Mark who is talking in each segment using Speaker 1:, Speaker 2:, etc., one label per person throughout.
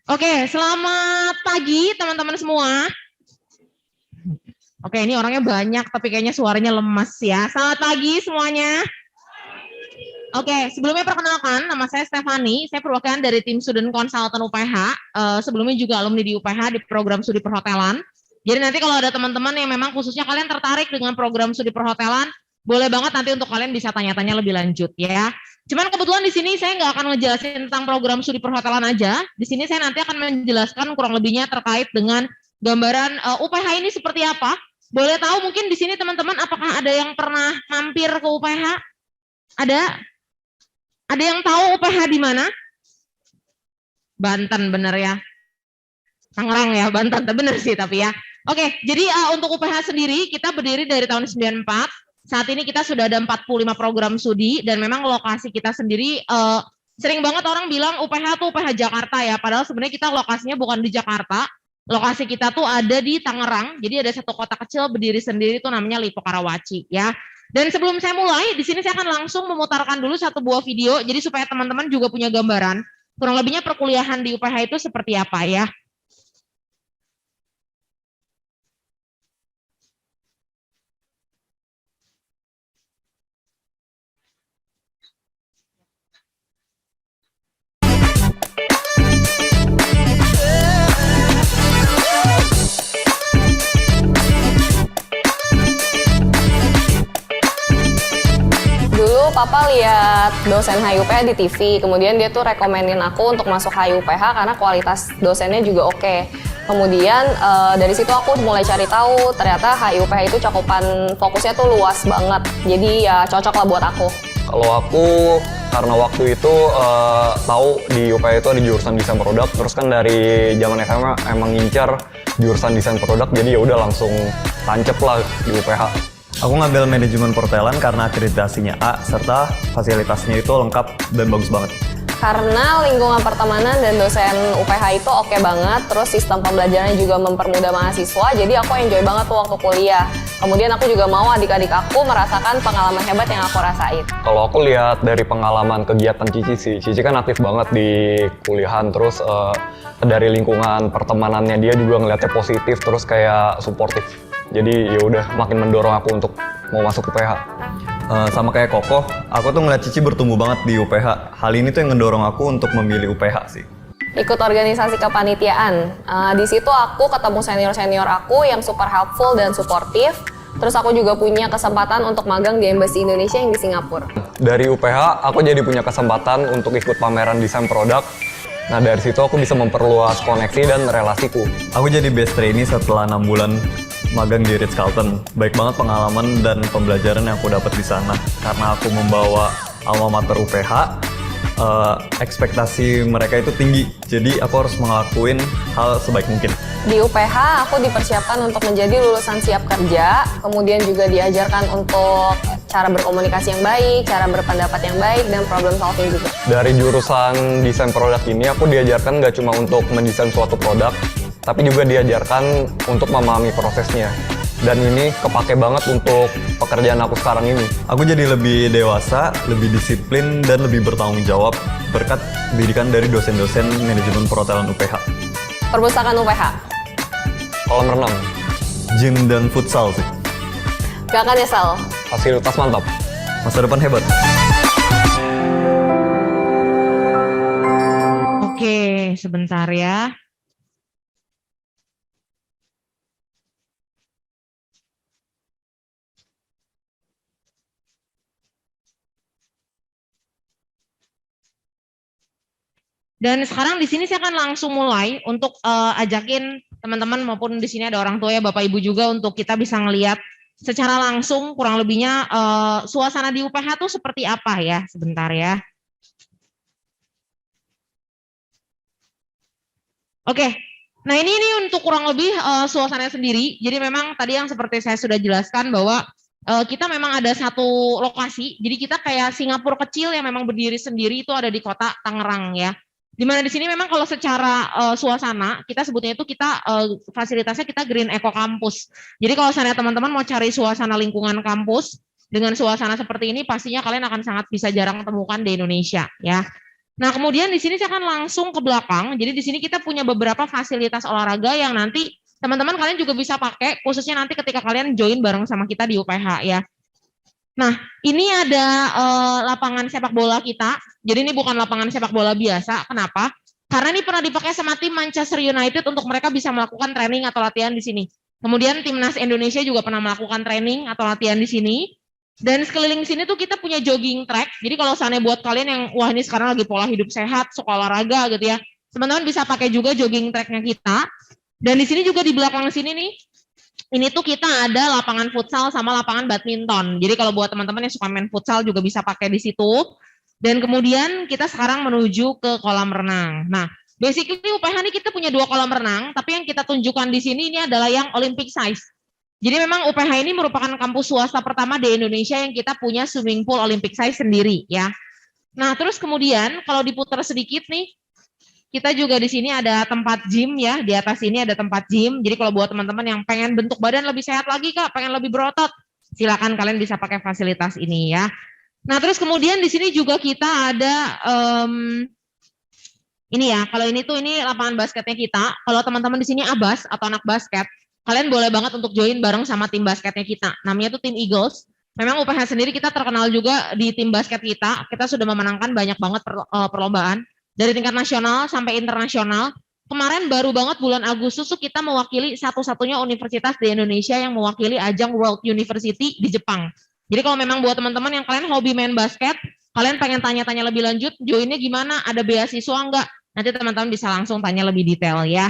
Speaker 1: Oke, selamat pagi teman-teman semua. Oke, ini orangnya banyak tapi kayaknya suaranya lemas ya. Selamat pagi semuanya. Oke, sebelumnya perkenalkan, nama saya Stefani. Saya perwakilan dari tim Student Consultant UPH. Sebelumnya juga alumni di UPH di program studi perhotelan. Jadi nanti kalau ada teman-teman yang memang khususnya kalian tertarik dengan program studi perhotelan, boleh banget nanti untuk kalian bisa tanya-tanya lebih lanjut ya. Cuman kebetulan di sini saya nggak akan ngejelasin tentang program studi perhotelan aja. Di sini saya nanti akan menjelaskan kurang lebihnya terkait dengan gambaran UPH ini seperti apa. Boleh tahu mungkin di sini teman-teman apakah ada yang pernah mampir ke UPH? Ada? Ada yang tahu UPH di mana? Banten bener ya. Tangerang ya, Banten, bener sih tapi ya. Oke, jadi untuk UPH sendiri kita berdiri dari tahun 94. Saat ini kita sudah ada 45 program studi dan memang lokasi kita sendiri sering banget orang bilang UPH tuh UPH Jakarta ya, padahal sebenarnya kita lokasinya bukan di Jakarta. Lokasi kita tuh ada di Tangerang. Jadi ada satu kota kecil berdiri sendiri tuh namanya Lipo Karawaci ya. Dan sebelum saya mulai, di sini saya akan langsung memutarkan dulu satu buah video jadi supaya teman-teman juga punya gambaran kurang lebihnya perkuliahan di UPH itu seperti apa ya.
Speaker 2: Dulu papa lihat dosen HIUPH di TV, kemudian dia tuh rekomenin aku untuk masuk HIUPH karena kualitas dosennya juga oke. Kemudian dari situ aku mulai cari tahu, ternyata HIUPH itu cakupan fokusnya tuh luas banget, jadi ya cocok lah buat aku.
Speaker 3: Kalau aku karena waktu itu tahu di UPH itu ada jurusan desain produk, terus kan dari zaman SMA emang ngincar jurusan desain produk, jadi ya udah langsung tancep lah di UPH.
Speaker 4: Aku ngambil manajemen perhotelan karena akreditasinya A, serta fasilitasnya itu lengkap dan bagus banget.
Speaker 2: Karena lingkungan pertemanan dan dosen UPH itu oke banget, terus sistem pembelajarannya juga mempermudah mahasiswa, jadi aku enjoy banget tuh waktu kuliah. Kemudian aku juga mau adik-adik aku merasakan pengalaman hebat yang aku rasain.
Speaker 3: Kalau aku lihat dari pengalaman kegiatan Cici sih, Cici kan aktif banget di kuliahan, terus dari lingkungan pertemanannya dia juga ngeliatnya positif, terus kayak suportif. Jadi ya udah makin mendorong aku untuk mau masuk UPH.
Speaker 4: Sama kayak Kokoh, aku tuh ngeliat Cici bertumbuh banget di UPH. Hal ini tuh yang ngedorong aku untuk memilih UPH sih.
Speaker 2: Ikut organisasi kepanitiaan. Di situ aku ketemu senior-senior aku yang super helpful dan suportif. Terus aku juga punya kesempatan untuk magang di Embassy Indonesia yang di Singapura.
Speaker 3: Dari UPH, aku jadi punya kesempatan untuk ikut pameran desain produk. Nah dari situ aku bisa memperluas koneksi dan relasiku.
Speaker 4: Aku jadi best trainee setelah 6 bulan magang di Ritz-Carlton. Baik banget pengalaman dan pembelajaran yang aku dapat di sana. Karena aku membawa alma mater UPH, ekspektasi mereka itu tinggi. Jadi aku harus ngelakuin hal sebaik mungkin.
Speaker 2: Di UPH aku dipersiapkan untuk menjadi lulusan siap kerja, kemudian juga diajarkan untuk cara berkomunikasi yang baik, cara berpendapat yang baik, dan problem solving juga.
Speaker 3: Dari jurusan desain produk ini aku diajarkan nggak cuma untuk mendesain suatu produk, tapi juga diajarkan untuk memahami prosesnya. Dan ini kepake banget untuk pekerjaan aku sekarang ini.
Speaker 4: Aku jadi lebih dewasa, lebih disiplin, dan lebih bertanggung jawab berkat didikan dari dosen-dosen manajemen perhotelan UPH.
Speaker 2: Perpustakaan UPH.
Speaker 3: Kolam renang,
Speaker 4: Gym dan futsal sih.
Speaker 2: Gak akan nyesel.
Speaker 3: fasilitas mantap.
Speaker 4: Masa depan hebat.
Speaker 1: Oke, sebentar ya. Dan sekarang di sini saya akan langsung mulai untuk ajakin teman-teman maupun di sini ada orang tua ya, Bapak Ibu juga, untuk kita bisa ngelihat secara langsung kurang lebihnya suasana di UPH tuh seperti apa ya. Sebentar ya. Oke. Nah ini untuk kurang lebih suasananya sendiri. Jadi memang tadi yang seperti saya sudah jelaskan bahwa kita memang ada satu lokasi, jadi kita kayak Singapura kecil yang memang berdiri sendiri itu ada di kota Tangerang ya. Dimana di sini memang kalau secara suasana kita sebutnya itu kita fasilitasnya kita Green Eco Campus. Jadi kalau misalnya teman-teman mau cari suasana lingkungan kampus dengan suasana seperti ini, pastinya kalian akan sangat bisa jarang temukan di Indonesia ya. Nah kemudian di sini saya akan langsung ke belakang. Jadi di sini kita punya beberapa fasilitas olahraga yang nanti teman-teman kalian juga bisa pakai, khususnya nanti ketika kalian join bareng sama kita di UPH ya. Nah, ini ada lapangan sepak bola kita. Jadi ini bukan lapangan sepak bola biasa. Kenapa? Karena ini pernah dipakai sama tim Manchester United untuk mereka bisa melakukan training atau latihan di sini. Kemudian timnas Indonesia juga pernah melakukan training atau latihan di sini. Dan sekeliling sini tuh kita punya jogging track. Jadi kalau seandainya buat kalian yang wah ini sekarang lagi pola hidup sehat, suka olahraga gitu ya, teman-teman bisa pakai juga jogging tracknya kita. Dan di sini juga di belakang sini nih, ini tuh kita ada lapangan futsal sama lapangan badminton. Jadi kalau buat teman-teman yang suka main futsal juga bisa pakai di situ. Dan kemudian kita sekarang menuju ke kolam renang. Nah, basically UPH ini kita punya 2 kolam renang, tapi yang kita tunjukkan di sini ini adalah yang Olympic size. Jadi memang UPH ini merupakan kampus swasta pertama di Indonesia yang kita punya swimming pool Olympic size sendiri ya. Nah, terus kemudian kalau diputar sedikit nih, kita juga di sini ada tempat gym ya, di atas ini ada tempat gym. Jadi kalau buat teman-teman yang pengen bentuk badan lebih sehat lagi Kak, pengen lebih berotot, silakan kalian bisa pakai fasilitas ini ya. Nah terus kemudian di sini juga kita ada ini ya, kalau ini tuh ini lapangan basketnya kita. Kalau teman-teman di sini abas atau anak basket, kalian boleh banget untuk join bareng sama tim basketnya kita. Namanya tuh tim Eagles. Memang UPH sendiri kita terkenal juga di tim basket kita. Kita sudah memenangkan banyak banget perlombaan. Dari tingkat nasional sampai internasional. Kemarin baru banget bulan Agustus tuh kita mewakili satu-satunya universitas di Indonesia yang mewakili ajang World University di Jepang. Jadi kalau memang buat teman-teman yang kalian hobi main basket, kalian pengen tanya-tanya lebih lanjut, joinnya gimana, ada beasiswa enggak? Nanti teman-teman bisa langsung tanya lebih detail ya.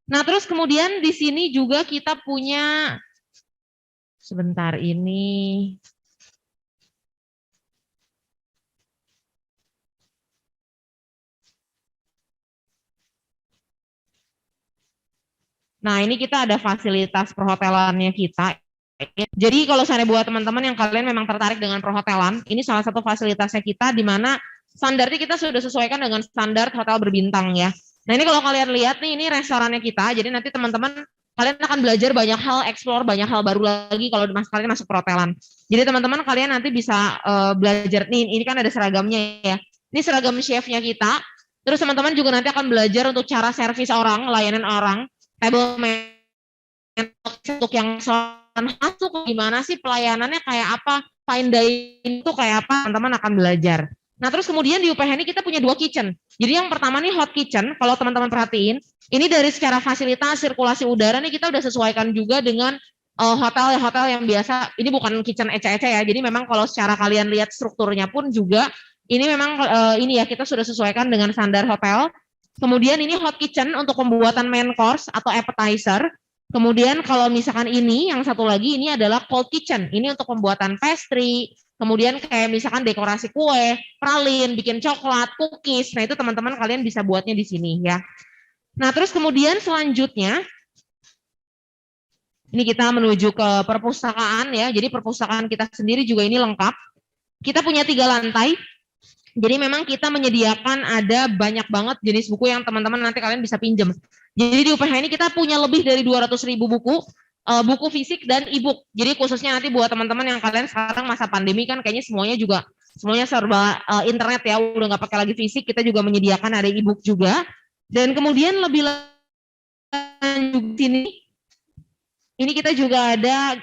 Speaker 1: Nah terus kemudian di sini juga kita punya, sebentar ini, nah ini kita ada fasilitas perhotelannya kita. Jadi kalau saya buat teman-teman yang kalian memang tertarik dengan perhotelan, ini salah satu fasilitasnya kita di mana standarnya kita sudah sesuaikan dengan standar hotel berbintang ya. Nah ini kalau kalian lihat nih, ini restorannya kita, jadi nanti teman-teman kalian akan belajar banyak hal, explore banyak hal baru lagi kalau kalian masuk perhotelan. Jadi teman-teman kalian nanti bisa belajar, nih ini kan ada seragamnya ya. Ini seragam chefnya kita, terus teman-teman juga nanti akan belajar untuk cara servis orang, layanan orang, table untuk yang masuk gimana sih pelayanannya kayak apa, fine dining itu kayak apa, teman-teman akan belajar. Nah terus kemudian di UPH ini kita punya 2 kitchen. Jadi yang pertama nih hot kitchen, kalau teman-teman perhatiin, ini dari secara fasilitas sirkulasi udara nih kita udah sesuaikan juga dengan hotel-hotel yang biasa. Ini bukan kitchen ece-ece ya, jadi memang kalau secara kalian lihat strukturnya pun juga, ini memang ini ya kita sudah sesuaikan dengan standar hotel. Kemudian ini hot kitchen untuk pembuatan main course atau appetizer. Kemudian kalau misalkan ini, yang satu lagi ini adalah cold kitchen. Ini untuk pembuatan pastry, kemudian kayak misalkan dekorasi kue, pralin, bikin coklat, cookies. Nah itu teman-teman kalian bisa buatnya di sini ya. Nah terus kemudian selanjutnya, ini kita menuju ke perpustakaan ya. Jadi perpustakaan kita sendiri juga ini lengkap. Kita punya 3 lantai. Jadi memang kita menyediakan ada banyak banget jenis buku yang teman-teman nanti kalian bisa pinjam. Jadi di UPH ini kita punya lebih dari 200.000 buku, buku fisik dan e-book. Jadi khususnya nanti buat teman-teman yang kalian sekarang masa pandemi kan kayaknya semuanya serba internet ya, udah nggak pakai lagi fisik, kita juga menyediakan ada e-book juga. Dan kemudian lebih lanjut sini, ini kita juga ada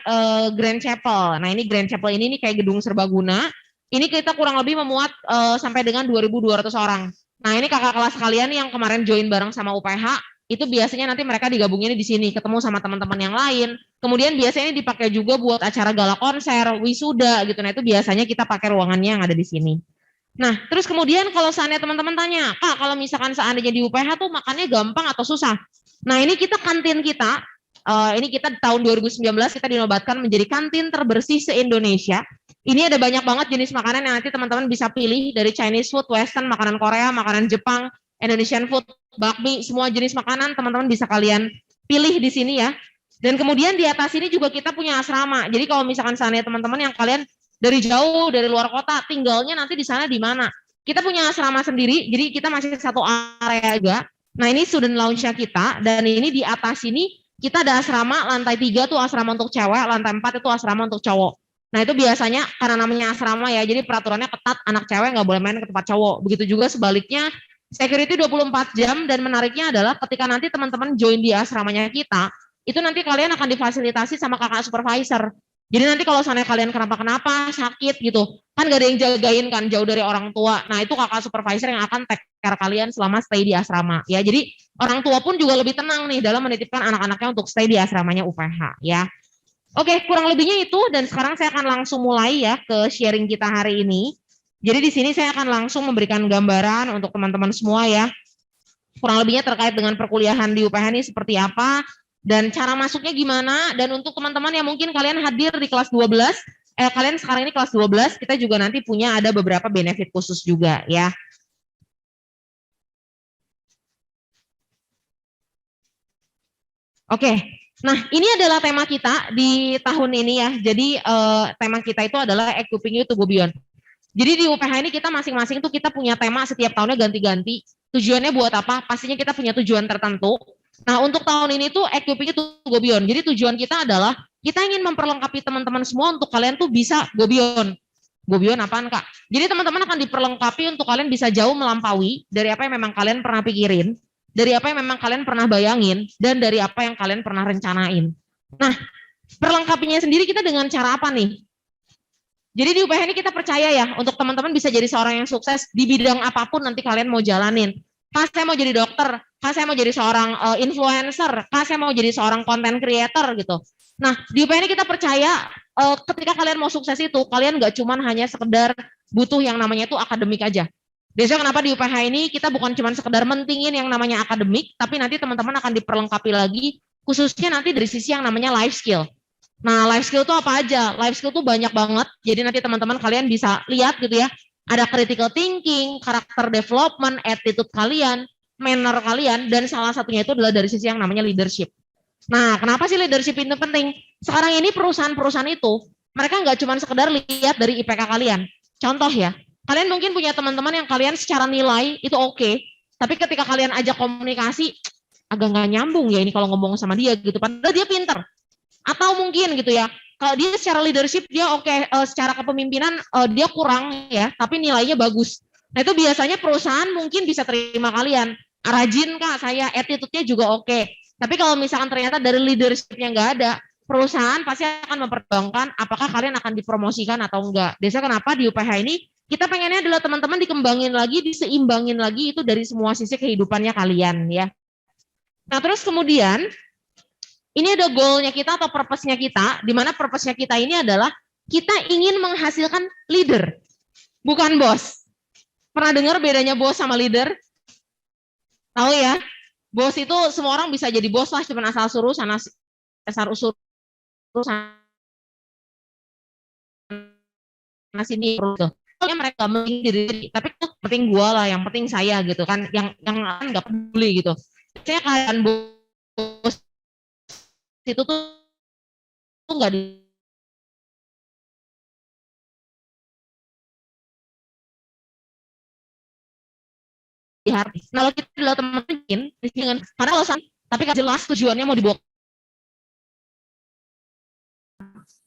Speaker 1: Grand Chapel. Nah ini Grand Chapel ini kayak gedung serbaguna. Ini kita kurang lebih memuat sampai dengan 2.200 orang. Nah ini kakak kelas kalian yang kemarin join bareng sama UPH, itu biasanya nanti mereka digabungin di sini, ketemu sama teman-teman yang lain. Kemudian biasanya ini dipakai juga buat acara gala konser, wisuda gitu. Nah itu biasanya kita pakai ruangannya yang ada di sini. Nah terus kemudian kalau seandainya teman-teman tanya, Kak kalau misalkan seandainya di UPH tuh makannya gampang atau susah? Nah ini kita kantin kita, ini kita tahun 2019 kita dinobatkan menjadi kantin terbersih se-Indonesia. Ini ada banyak banget jenis makanan yang nanti teman-teman bisa pilih dari Chinese food, Western, makanan Korea, makanan Jepang, Indonesian food, bakmi, semua jenis makanan teman-teman bisa kalian pilih di sini ya. Dan kemudian di atas ini juga kita punya asrama. Jadi kalau misalkan sana teman-teman yang kalian dari jauh, dari luar kota, tinggalnya nanti di sana di mana? Kita punya asrama sendiri, jadi kita masih satu area juga. Nah ini student lounge-nya kita, dan ini di atas ini kita ada asrama, lantai 3 tuh asrama untuk cewek, lantai 4 itu asrama untuk cowok. Nah itu biasanya karena namanya asrama ya, jadi peraturannya ketat, anak cewek nggak boleh main ke tempat cowok. Begitu juga sebaliknya, security 24 jam, dan menariknya adalah ketika nanti teman-teman join di asramanya kita, itu nanti kalian akan difasilitasi sama kakak supervisor. Jadi nanti kalau sana kalian kenapa-kenapa, sakit gitu, kan gak ada yang jagain kan, jauh dari orang tua. Nah itu kakak supervisor yang akan take care kalian selama stay di asrama. Ya, jadi orang tua pun juga lebih tenang nih dalam menitipkan anak-anaknya untuk stay di asramanya UPH ya. Oke, kurang lebihnya itu, dan sekarang saya akan langsung mulai ya ke sharing kita hari ini. Jadi di sini saya akan langsung memberikan gambaran untuk teman-teman semua ya. Kurang lebihnya terkait dengan perkuliahan di UPH ini seperti apa, dan cara masuknya gimana, dan untuk teman-teman yang mungkin kalian hadir di kelas 12, kalian sekarang ini kelas 12, kita juga nanti punya ada beberapa benefit khusus juga ya. Oke, nah ini adalah tema kita di tahun ini ya, jadi tema kita itu adalah Equipping You to Go Beyond. Jadi di UPH ini kita masing-masing tuh kita punya tema setiap tahunnya ganti-ganti, tujuannya buat apa? Pastinya kita punya tujuan tertentu. Nah, untuk tahun ini tuh Equipping It to Go Beyond. Jadi tujuan kita adalah kita ingin memperlengkapi teman-teman semua untuk kalian tuh bisa go beyond. Go beyond apaan, Kak? Jadi teman-teman akan diperlengkapi untuk kalian bisa jauh melampaui dari apa yang memang kalian pernah pikirin, dari apa yang memang kalian pernah bayangin, dan dari apa yang kalian pernah rencanain. Nah, perlengkapinya sendiri kita dengan cara apa nih? Jadi di UPH ini kita percaya ya, untuk teman-teman bisa jadi seorang yang sukses di bidang apapun nanti kalian mau jalanin. Kak, saya mau jadi dokter, Kak, saya mau jadi seorang influencer, Kak, saya mau jadi seorang content creator gitu. Nah, di UPH ini kita percaya ketika kalian mau sukses itu, kalian nggak cuma hanya sekedar butuh yang namanya itu akademik aja. Biasanya kenapa di UPH ini kita bukan cuma sekedar mentingin yang namanya akademik, tapi nanti teman-teman akan diperlengkapi lagi, khususnya nanti dari sisi yang namanya life skill. Nah, life skill itu apa aja? Life skill itu banyak banget, jadi nanti teman-teman kalian bisa lihat gitu ya, ada critical thinking, karakter development, attitude kalian, manner kalian, dan salah satunya itu adalah dari sisi yang namanya leadership. Nah, kenapa sih leadership itu penting? Sekarang ini perusahaan-perusahaan itu, mereka nggak cuma sekedar lihat dari IPK kalian. Contoh ya, kalian mungkin punya teman-teman yang kalian secara nilai itu oke, tapi ketika kalian ajak komunikasi, agak nggak nyambung ya ini kalau ngomong sama dia gitu, padahal dia pinter. Atau mungkin gitu ya, kalau dia secara leadership dia oke, secara kepemimpinan dia kurang ya, tapi nilainya bagus. Nah itu biasanya perusahaan mungkin bisa terima kalian. Rajin Kak, saya attitude-nya juga oke. Tapi kalau misalkan ternyata dari leadership-nya nggak ada, perusahaan pasti akan mempertimbangkan apakah kalian akan dipromosikan atau enggak. Biasanya kenapa di UPH ini kita pengennya adalah teman-teman dikembangin lagi, diseimbangin lagi itu dari semua sisi kehidupannya kalian ya. Nah terus kemudian ini ada goal-nya kita atau purpose-nya kita, di mana purpose-nya kita ini adalah kita ingin menghasilkan leader, bukan bos. Pernah dengar bedanya bos sama leader? Tahu ya? Bos itu semua orang bisa jadi bos lah, cuma asal suruh sana sini gitu. Mereka penting diri, tapi itu penting gua lah, yang penting saya gitu kan, yang nggak peduli gitu. Saya kalian bos itu tuh nggak dihati. Kalau kita adalah teman-teman dengan karena alasan, tapi kan jelas tujuannya mau dibawa,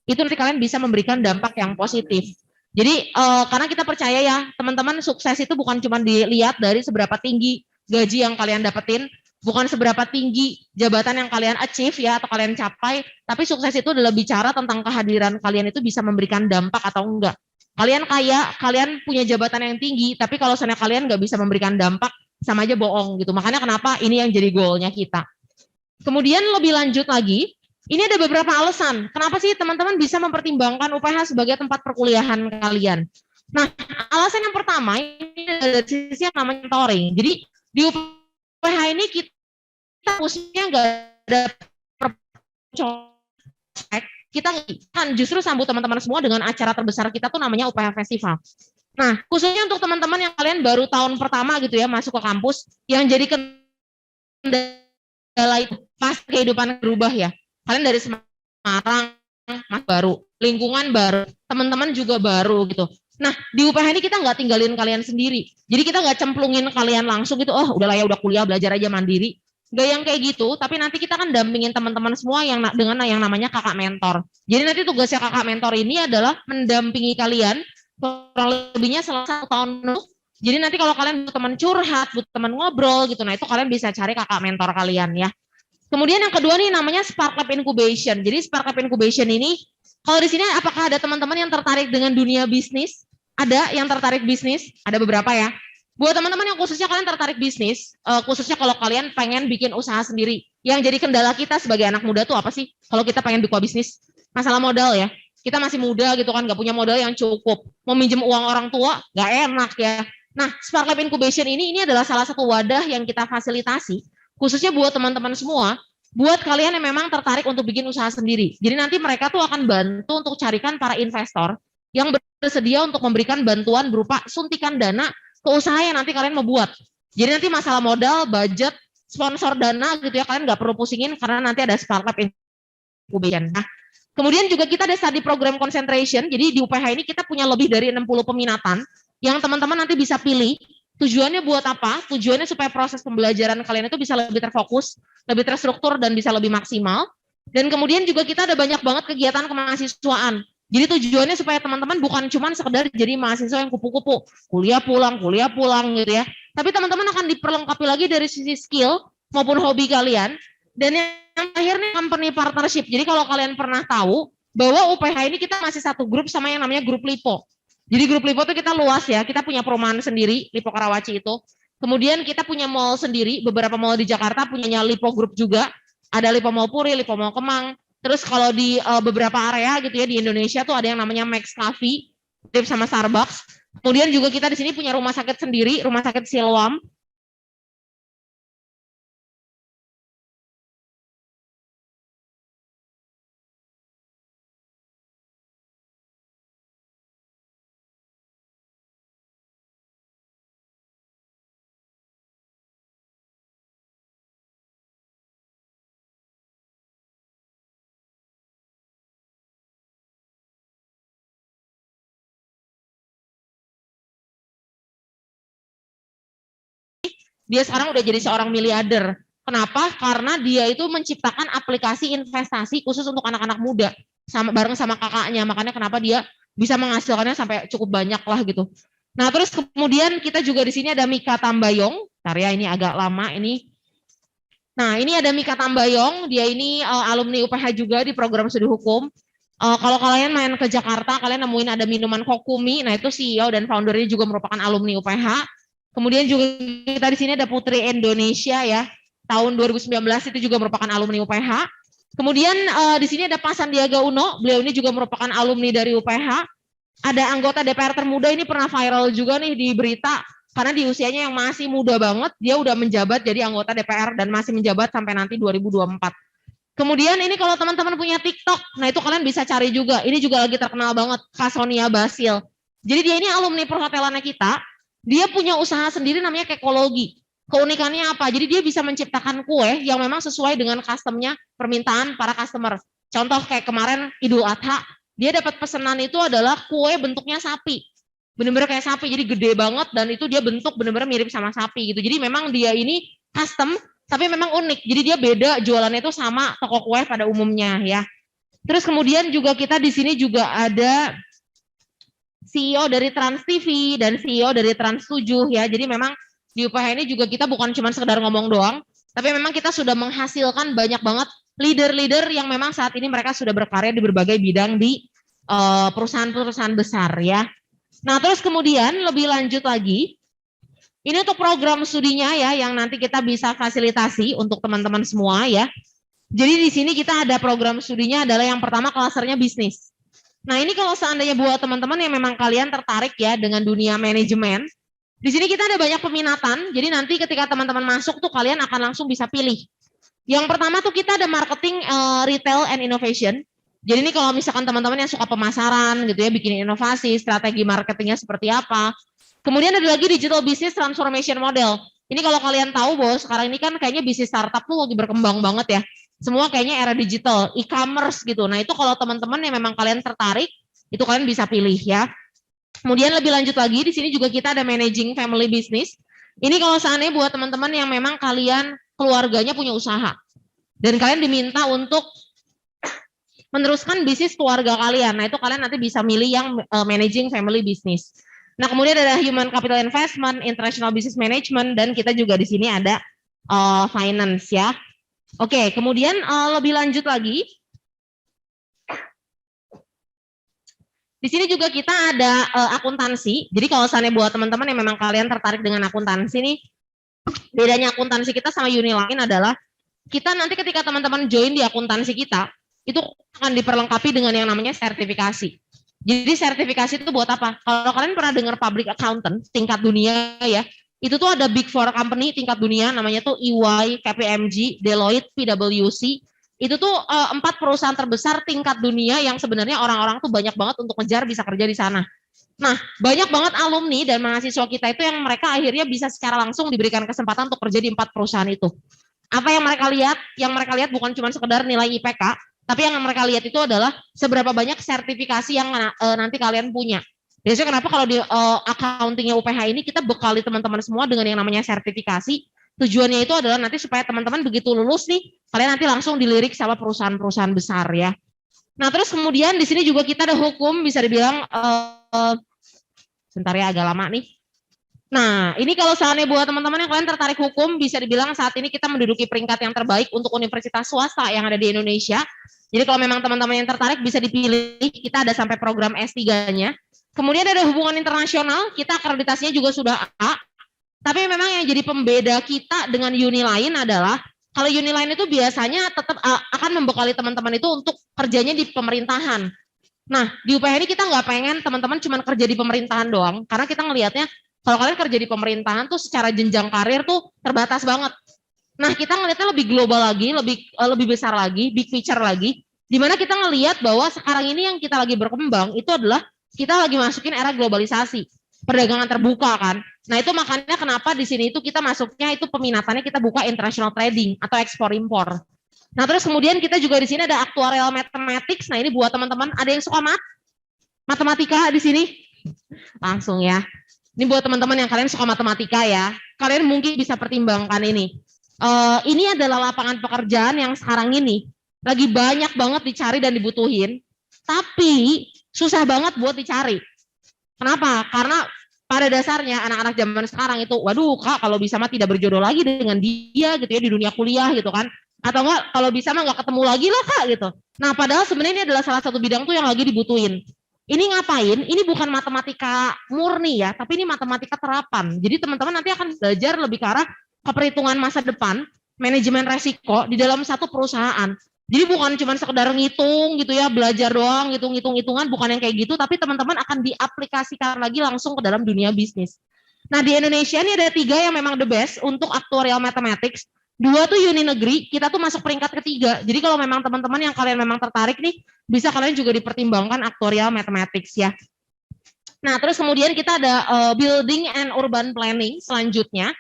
Speaker 1: itu nanti kalian bisa memberikan dampak yang positif. Jadi karena kita percaya ya teman-teman, sukses itu bukan cuma dilihat dari seberapa tinggi gaji yang kalian dapetin, bukan seberapa tinggi jabatan yang kalian achieve ya atau kalian capai, tapi sukses itu adalah bicara tentang kehadiran kalian itu bisa memberikan dampak atau enggak. Kalian kaya, kalian punya jabatan yang tinggi, tapi kalau misalnya kalian nggak bisa memberikan dampak, sama aja bohong gitu. Makanya kenapa ini yang jadi goalnya kita. Kemudian lebih lanjut lagi, ini ada beberapa alasan. Kenapa sih teman-teman bisa mempertimbangkan UPH sebagai tempat perkuliahan kalian? Nah, alasan yang pertama, ini dari sisi yang namanya mentoring. Jadi di UPH ini kita khususnya nggak ada prospek, kita kan justru sambut teman-teman semua dengan acara terbesar kita tuh namanya UPH Festival. Nah, khususnya untuk teman-teman yang kalian baru tahun pertama gitu ya masuk ke kampus, yang jadi kendala itu pas kehidupan berubah ya. Kalian dari Semarang, Mas baru, lingkungan baru, teman-teman juga baru gitu. Nah, di UPH ini kita nggak tinggalin kalian sendiri. Jadi kita nggak cemplungin kalian langsung gitu, oh udah lah ya udah kuliah belajar aja mandiri. Nggak yang kayak gitu, tapi nanti kita kan dampingin teman-teman semua yang dengan yang namanya kakak mentor. Jadi nanti tugasnya kakak mentor ini adalah mendampingi kalian kurang lebihnya selama 1 tahun penuh. Jadi nanti kalau kalian butuh teman curhat, butuh teman ngobrol gitu, nah itu kalian bisa cari kakak mentor kalian ya. Kemudian yang kedua nih namanya Spark Lab Incubation. Jadi Spark Lab Incubation ini, kalau di sini apakah ada teman-teman yang tertarik dengan dunia bisnis? Ada yang tertarik bisnis? Ada beberapa ya. Buat teman-teman yang khususnya kalian tertarik bisnis, khususnya kalau kalian pengen bikin usaha sendiri, yang jadi kendala kita sebagai anak muda tuh apa sih? Kalau kita pengen buka bisnis, masalah modal ya. Kita masih muda gitu kan, nggak punya modal yang cukup. Mau minjem uang orang tua, nggak enak ya. Nah, Spark Lab Incubation ini adalah salah satu wadah yang kita fasilitasi, khususnya buat teman-teman semua, buat kalian yang memang tertarik untuk bikin usaha sendiri. Jadi nanti mereka tuh akan bantu untuk carikan para investor yang bersedia untuk memberikan bantuan berupa suntikan dana ke usaha yang nanti kalian mau buat. Jadi nanti masalah modal, budget, sponsor dana gitu ya, kalian nggak perlu pusingin karena nanti ada Spark Lab Incubation. Nah, kemudian juga kita ada study program concentration, jadi di UPH ini kita punya lebih dari 60 peminatan yang teman-teman nanti bisa pilih. Tujuannya buat apa? Tujuannya supaya proses pembelajaran kalian itu bisa lebih terfokus, lebih terstruktur, dan bisa lebih maksimal. Dan kemudian juga kita ada banyak banget kegiatan kemahasiswaan. Jadi tujuannya supaya teman-teman bukan cuma sekedar jadi mahasiswa yang kupu-kupu, kuliah pulang gitu ya. Tapi teman-teman akan diperlengkapi lagi dari sisi skill maupun hobi kalian. Dan yang akhirnya company partnership. Jadi kalau kalian pernah tahu bahwa UPH ini kita masih satu grup sama yang namanya grup LIPO. Jadi grup LIPO itu kita luas ya, kita punya perumahan sendiri, LIPO Karawaci itu. Kemudian kita punya mall sendiri, beberapa mall di Jakarta punyanya LIPO Group juga. Ada LIPO Mall Puri, LIPO Mall Kemang. Terus kalau di beberapa area gitu ya di Indonesia tuh ada yang namanya Max Coffee, sama Starbucks. Kemudian juga kita di sini punya rumah sakit sendiri, Rumah Sakit Siloam. Dia sekarang udah jadi seorang miliarder. Kenapa? Karena dia itu menciptakan aplikasi investasi khusus untuk anak-anak muda, bareng sama kakaknya. Makanya kenapa dia bisa menghasilkannya sampai cukup banyak lah gitu. Nah, terus kemudian kita juga di sini ada Mika Tambayong. Bentar ya, ini agak lama ini. Nah, ini ada Mika Tambayong. Dia ini alumni UPH juga di program studi hukum. Kalau kalian main ke Jakarta, kalian nemuin ada minuman Kokumi. Nah, itu CEO dan foundernya juga merupakan alumni UPH. Kemudian juga kita di sini ada Putri Indonesia ya, tahun 2019 itu juga merupakan alumni UPH. Kemudian di sini ada Pak Sandiaga Uno, beliau ini juga merupakan alumni dari UPH. Ada anggota DPR termuda, ini pernah viral juga nih di berita, karena di usianya yang masih muda banget, dia udah menjabat jadi anggota DPR dan masih menjabat sampai nanti 2024. Kemudian ini kalau teman-teman punya TikTok, nah itu kalian bisa cari juga, ini juga lagi terkenal banget, Kak Sonia Basil. Jadi dia ini alumni perhotelannya kita. Dia punya usaha sendiri namanya Kekologi. Keunikannya apa? Jadi dia bisa menciptakan kue yang memang sesuai dengan customnya, permintaan para customer. Contoh kayak kemarin Idul Adha, dia dapat pesanan itu adalah kue bentuknya sapi. Bener-bener kayak sapi, jadi gede banget dan itu dia bentuk bener-bener mirip sama sapi gitu. Jadi memang dia ini custom, tapi memang unik. Jadi dia beda, jualannya itu sama toko kue pada umumnya ya. Terus kemudian juga kita di sini juga ada CEO dari Trans TV dan CEO dari Trans 7 ya. Jadi memang di UPH ini juga kita bukan cuma sekedar ngomong doang, tapi memang kita sudah menghasilkan banyak banget leader-leader yang memang saat ini mereka sudah berkarya di berbagai bidang di perusahaan-perusahaan besar ya. Nah, terus kemudian lebih lanjut lagi, ini untuk program studinya ya yang nanti kita bisa fasilitasi untuk teman-teman semua ya. Jadi di sini kita ada program studinya adalah yang pertama klasternya bisnis. Nah, ini kalau seandainya buat teman-teman yang memang kalian tertarik ya dengan dunia manajemen, di sini kita ada banyak peminatan. Jadi nanti ketika teman-teman masuk tuh kalian akan langsung bisa pilih. Yang pertama tuh kita ada marketing, retail and innovation. Jadi ini kalau misalkan teman-teman yang suka pemasaran gitu ya, bikin inovasi, strategi marketingnya seperti apa. Kemudian ada lagi digital business transformation model. Ini kalau kalian tahu bahwa sekarang ini kan kayaknya bisnis startup tuh lagi berkembang banget ya. Semua kayaknya era digital, e-commerce gitu. Nah itu kalau teman-teman yang memang kalian tertarik, itu kalian bisa pilih ya. Kemudian lebih lanjut lagi, di sini juga kita ada managing family business. Ini kalau seandainya buat teman-teman yang memang kalian keluarganya punya usaha. Dan kalian diminta untuk meneruskan bisnis keluarga kalian. Nah itu kalian nanti bisa milih yang managing family business. Nah kemudian ada human capital investment, international business management, dan kita juga di sini ada finance ya. Oke, kemudian lebih lanjut lagi. Di sini juga kita ada akuntansi. Jadi kalau misalnya buat teman-teman yang memang kalian tertarik dengan akuntansi nih, bedanya akuntansi kita sama uni lain adalah kita nanti ketika teman-teman join di akuntansi kita, itu akan diperlengkapi dengan yang namanya sertifikasi. Jadi sertifikasi itu buat apa? Kalau kalian pernah dengar public accountant tingkat dunia ya, itu tuh ada big four company tingkat dunia namanya tuh EY, KPMG, Deloitte, PwC. Itu tuh 4 perusahaan terbesar tingkat dunia yang sebenarnya orang-orang tuh banyak banget untuk ngejar bisa kerja di sana. Nah, banyak banget alumni dan mahasiswa kita itu yang mereka akhirnya bisa secara langsung diberikan kesempatan untuk kerja di 4 perusahaan itu. Apa yang mereka lihat? Yang mereka lihat bukan cuma sekedar nilai IPK, tapi yang mereka lihat itu adalah seberapa banyak sertifikasi yang nanti kalian punya. Biasanya kenapa kalau di accountingnya UPH ini kita bekali teman-teman semua dengan yang namanya sertifikasi. Tujuannya itu adalah nanti supaya teman-teman begitu lulus nih, kalian nanti langsung dilirik sama perusahaan-perusahaan besar ya. Nah terus kemudian di sini juga kita ada hukum, bisa dibilang, sebentar ya agak lama nih. Nah ini kalau seandainya buat teman-teman yang kalian tertarik hukum, bisa dibilang saat ini kita menduduki peringkat yang terbaik untuk universitas swasta yang ada di Indonesia. Jadi kalau memang teman-teman yang tertarik bisa dipilih, kita ada sampai program S3-nya. Kemudian ada hubungan internasional, kita akreditasinya juga sudah A. Tapi memang yang jadi pembeda kita dengan uni lain adalah, kalau uni lain itu biasanya tetap akan membekali teman-teman itu untuk kerjanya di pemerintahan. Nah, di UPH ini kita nggak pengen teman-teman cuma kerja di pemerintahan doang, karena kita ngelihatnya kalau kalian kerja di pemerintahan tuh secara jenjang karir tuh terbatas banget. Nah, kita ngelihatnya lebih global lagi, lebih besar lagi, big picture lagi, di mana kita ngelihat bahwa sekarang ini yang kita lagi berkembang itu adalah kita lagi masukin era globalisasi, perdagangan terbuka kan. Nah itu makanya kenapa di sini itu kita masuknya itu peminatannya kita buka international trading atau ekspor impor. Nah terus kemudian kita juga di sini ada actuarial mathematics. Nah ini buat teman-teman ada yang suka matematika di sini langsung ya. Ini buat teman-teman yang kalian suka matematika ya. Kalian mungkin bisa pertimbangkan ini. Ini adalah lapangan pekerjaan yang sekarang ini lagi banyak banget dicari dan dibutuhin, tapi susah banget buat dicari. Kenapa? Karena pada dasarnya anak-anak zaman sekarang itu, waduh kak kalau bisa mah tidak berjodoh lagi dengan dia gitu ya di dunia kuliah gitu kan. Atau enggak kalau bisa mah enggak ketemu lagi lah kak gitu. Nah padahal sebenarnya ini adalah salah satu bidang tuh yang lagi dibutuhin. Ini ngapain? Ini bukan matematika murni ya, tapi ini matematika terapan. Jadi teman-teman nanti akan belajar lebih ke arah keperhitungan masa depan, manajemen resiko di dalam satu perusahaan. Jadi bukan cuma sekedar ngitung gitu ya, belajar doang, hitung-hitungan, bukan yang kayak gitu, tapi teman-teman akan diaplikasikan lagi langsung ke dalam dunia bisnis. Nah di Indonesia ini ada 3 yang memang the best untuk actuarial mathematics, 2 tuh uni negeri, kita tuh masuk peringkat ketiga. Jadi kalau memang teman-teman yang kalian memang tertarik nih, bisa kalian juga dipertimbangkan actuarial mathematics ya. Nah terus kemudian kita ada building and urban planning selanjutnya,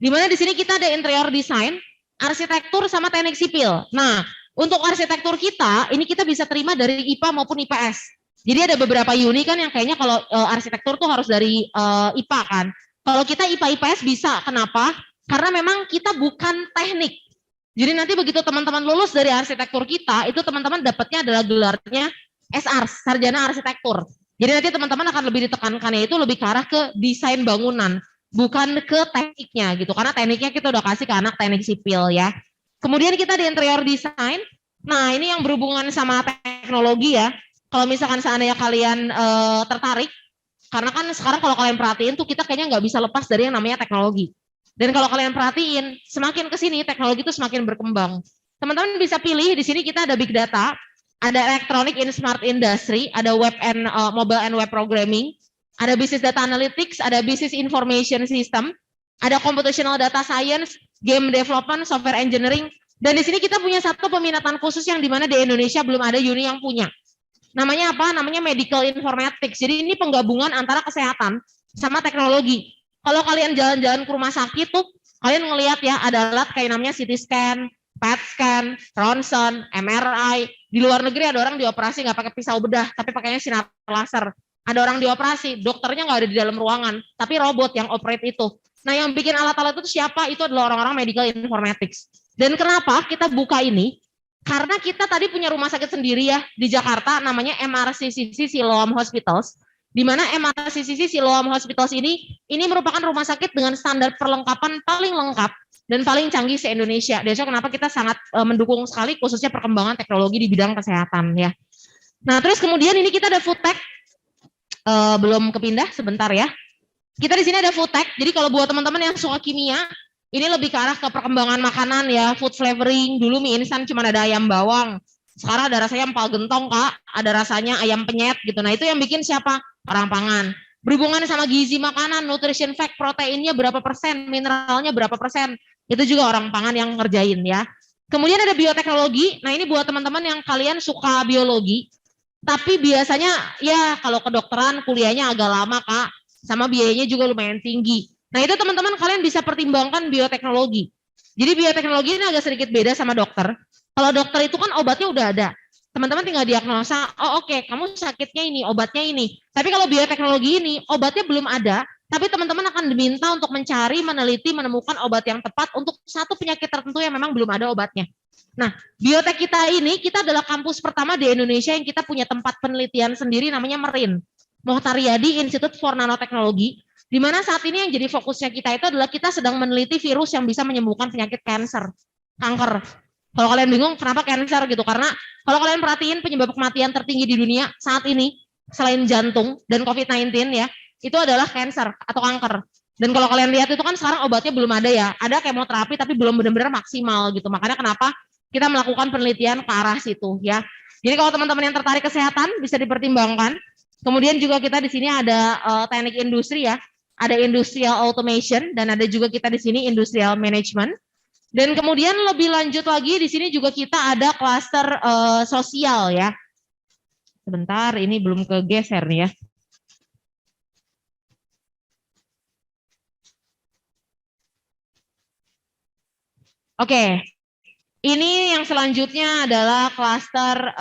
Speaker 1: di mana di sini kita ada interior design, arsitektur sama teknik sipil. Nah untuk arsitektur kita, ini kita bisa terima dari IPA maupun IPS. Jadi ada beberapa uni kan yang kayaknya kalau arsitektur tuh harus dari IPA kan. Kalau kita IPA IPS bisa, kenapa? Karena memang kita bukan teknik. Jadi nanti begitu teman-teman lulus dari arsitektur kita, itu teman-teman dapatnya adalah gelarnya SR, Sarjana Arsitektur. Jadi nanti teman-teman akan lebih ditekankannya itu lebih ke arah ke desain bangunan, bukan ke tekniknya gitu. Karena tekniknya kita udah kasih ke anak teknik sipil ya. Kemudian kita di interior design. Nah ini yang berhubungan sama teknologi ya. Kalau misalkan seandainya kalian tertarik, karena kan sekarang kalau kalian perhatiin tuh kita kayaknya nggak bisa lepas dari yang namanya teknologi. Dan kalau kalian perhatiin, semakin kesini teknologi itu semakin berkembang. Teman-teman bisa pilih di sini kita ada big data, ada electronic in smart industry, ada web and mobile and web programming, ada business data analytics, ada business information system, ada computational data science, game development, software engineering, dan di sini kita punya satu peminatan khusus yang dimana di Indonesia belum ada uni yang punya. Namanya apa? Namanya medical informatics. Jadi ini penggabungan antara kesehatan sama teknologi. Kalau kalian jalan-jalan ke rumah sakit tuh, kalian ngelihat ya ada alat kayak namanya CT scan, PET scan, ronsen, MRI. Di luar negeri ada orang dioperasi nggak pakai pisau bedah, tapi pakainya sinar laser. Ada orang dioperasi, dokternya nggak ada di dalam ruangan, tapi robot yang operate itu. Nah, yang bikin alat-alat itu siapa? Itu adalah orang-orang medical informatics. Dan kenapa kita buka ini? Karena kita tadi punya rumah sakit sendiri ya di Jakarta, namanya MRCCC Siloam Hospitals. Di mana MRCCC Siloam Hospitals ini merupakan rumah sakit dengan standar perlengkapan paling lengkap dan paling canggih se-Indonesia. Dan so kenapa kita sangat mendukung sekali khususnya perkembangan teknologi di bidang kesehatan ya. Nah, terus kemudian ini kita ada food tech. Belum kepindah sebentar ya. Kita di sini ada food tech. Jadi kalau buat teman-teman yang suka kimia, ini lebih ke arah ke perkembangan makanan ya, food flavoring. Dulu mie instan cuma ada ayam bawang. Sekarang ada rasanya empal gentong, Kak. Ada rasanya ayam penyet gitu. Nah, itu yang bikin siapa? Orang pangan. Berhubungan sama gizi makanan, nutrition fact, proteinnya berapa persen, mineralnya berapa persen. Itu juga orang pangan yang ngerjain ya. Kemudian ada bioteknologi. Nah, ini buat teman-teman yang kalian suka biologi. Tapi biasanya ya kalau kedokteran kuliahnya agak lama, Kak. Sama biayanya juga lumayan tinggi. Nah, itu teman-teman kalian bisa pertimbangkan bioteknologi. Jadi bioteknologi ini agak sedikit beda sama dokter. Kalau dokter itu kan obatnya udah ada. Teman-teman tinggal diagnosa, oh oke, kamu sakitnya ini, obatnya ini. Tapi kalau bioteknologi ini, obatnya belum ada, tapi teman-teman akan diminta untuk mencari, meneliti, menemukan obat yang tepat untuk satu penyakit tertentu yang memang belum ada obatnya. Nah, biotek kita ini, kita adalah kampus pertama di Indonesia yang kita punya tempat penelitian sendiri namanya MERIN. Mohtaryadi Institute for Nanoteknologi. Di mana saat ini yang jadi fokusnya kita itu adalah kita sedang meneliti virus yang bisa menyembuhkan penyakit kanker. Kalau kalian bingung kenapa kanker gitu, karena kalau kalian perhatiin penyebab kematian tertinggi di dunia saat ini selain jantung dan COVID-19 ya, itu adalah kanker atau kanker. Dan kalau kalian lihat itu kan sekarang obatnya belum ada ya, ada kemoterapi tapi belum benar-benar maksimal gitu. Makanya kenapa kita melakukan penelitian ke arah situ ya. Jadi kalau teman-teman yang tertarik kesehatan bisa dipertimbangkan. Kemudian juga kita di sini ada teknik industri ya. Ada industrial automation dan ada juga kita di sini industrial management. Dan kemudian lebih lanjut lagi di sini juga kita ada klaster sosial ya. Sebentar, ini belum kegeser nih ya. Oke, ini yang selanjutnya adalah klaster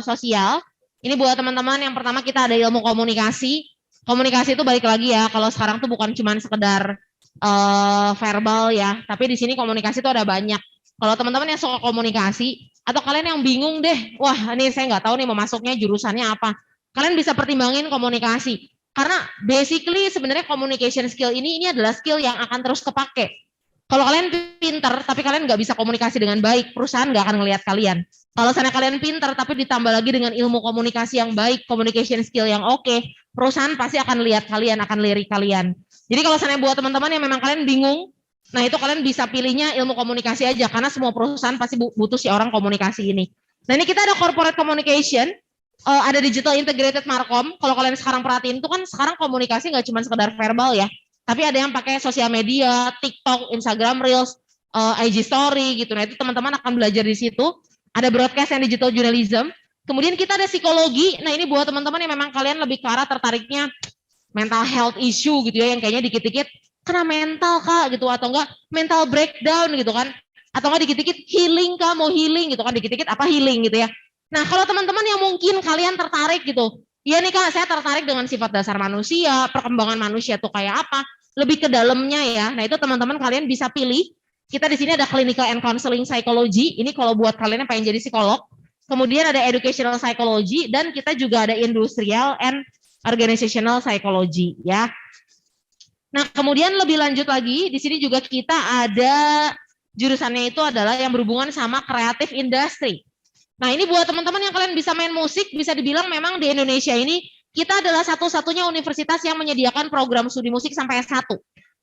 Speaker 1: sosial. Ini buat teman-teman yang pertama kita ada ilmu komunikasi. Komunikasi itu balik lagi ya, kalau sekarang tuh bukan cuma sekedar verbal ya, tapi di sini komunikasi itu ada banyak. Kalau teman-teman yang suka komunikasi, atau kalian yang bingung deh, wah ini saya nggak tahu nih mau masuknya jurusannya apa, kalian bisa pertimbangin komunikasi. Karena basically sebenarnya communication skill ini adalah skill yang akan terus kepake. Kalau kalian pinter, tapi kalian nggak bisa komunikasi dengan baik, perusahaan nggak akan ngelihat kalian. Kalau sana kalian pinter, tapi ditambah lagi dengan ilmu komunikasi yang baik, communication skill yang oke, perusahaan pasti akan lihat kalian, akan lirik kalian. Jadi kalau sana buat teman-teman yang memang kalian bingung, nah itu kalian bisa pilihnya ilmu komunikasi aja, karena semua perusahaan pasti butuh si orang komunikasi ini. Nah ini kita ada corporate communication, ada digital integrated markom. Kalau kalian sekarang perhatiin itu kan sekarang komunikasi nggak cuma sekedar verbal ya, tapi ada yang pakai sosial media, TikTok, Instagram Reels, IG Story gitu. Nah itu teman-teman akan belajar di situ. Ada broadcast and digital journalism. Kemudian kita ada psikologi. Nah ini buat teman-teman yang memang kalian lebih ke arah tertariknya mental health issue gitu ya, yang kayaknya dikit-dikit kena mental Kak gitu, atau enggak mental breakdown gitu kan, atau enggak dikit-dikit healing Kak, mau healing gitu kan, dikit-dikit apa healing gitu ya. Nah kalau teman-teman yang mungkin kalian tertarik gitu, ya nih Kak saya tertarik dengan sifat dasar manusia, perkembangan manusia tuh kayak apa, lebih ke dalamnya ya. Nah itu teman-teman kalian bisa pilih. Kita di sini ada clinical and counseling psychology. Ini kalau buat kalian yang pengen jadi psikolog. Kemudian ada educational psychology dan kita juga ada industrial and organizational psychology ya. Nah, kemudian lebih lanjut lagi di sini juga kita ada jurusannya itu adalah yang berhubungan sama creative industry. Nah, ini buat teman-teman yang kalian bisa main musik, bisa dibilang memang di Indonesia ini kita adalah satu-satunya universitas yang menyediakan program studi musik sampai S1.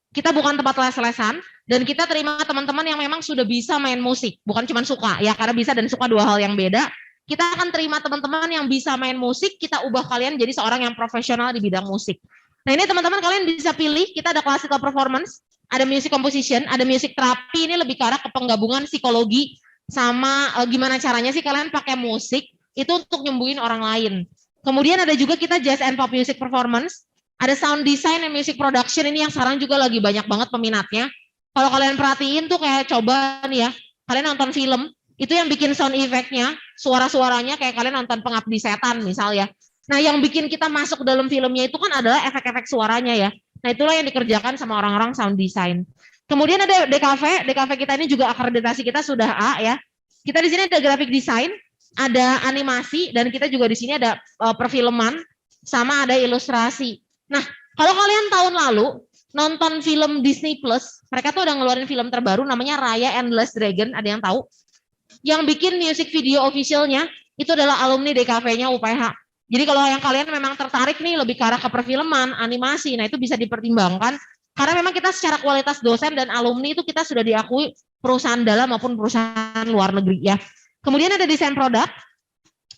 Speaker 1: Kita bukan tempat les-lesan, dan kita terima teman-teman yang memang sudah bisa main musik, bukan cuma suka ya, karena bisa dan suka dua hal yang beda. Kita akan terima teman-teman yang bisa main musik, kita ubah kalian jadi seorang yang profesional di bidang musik. Nah ini teman-teman kalian bisa pilih, kita ada classical performance, ada music composition, ada music therapy, ini lebih ke arah ke penggabungan psikologi sama gimana caranya sih kalian pakai musik itu untuk nyembuhin orang lain. Kemudian ada juga kita jazz and pop music performance, ada sound design and music production, ini yang sekarang juga lagi banyak banget peminatnya. Kalau kalian perhatiin tuh kayak coba nih ya, kalian nonton film, itu yang bikin sound effect-nya, suara-suaranya kayak kalian nonton Pengabdi Setan misalnya. Nah, yang bikin kita masuk ke dalam filmnya itu kan adalah efek-efek suaranya ya. Nah, itulah yang dikerjakan sama orang-orang sound design. Kemudian ada DKV kita ini juga akreditasi kita sudah A ya. Kita di sini ada graphic design, ada animasi, dan kita juga di sini ada perfilman, sama ada ilustrasi. Nah, kalau kalian tahun lalu nonton film Disney Plus, mereka tuh udah ngeluarin film terbaru namanya Raya and the Last Dragon, ada yang tahu? Yang bikin music video officialnya itu adalah alumni DKV-nya UPH. Jadi kalau yang kalian memang tertarik nih lebih ke arah ke perfilman, animasi, nah itu bisa dipertimbangkan. Karena memang kita secara kualitas dosen dan alumni itu kita sudah diakui perusahaan dalam maupun perusahaan luar negeri ya. Kemudian ada desain produk,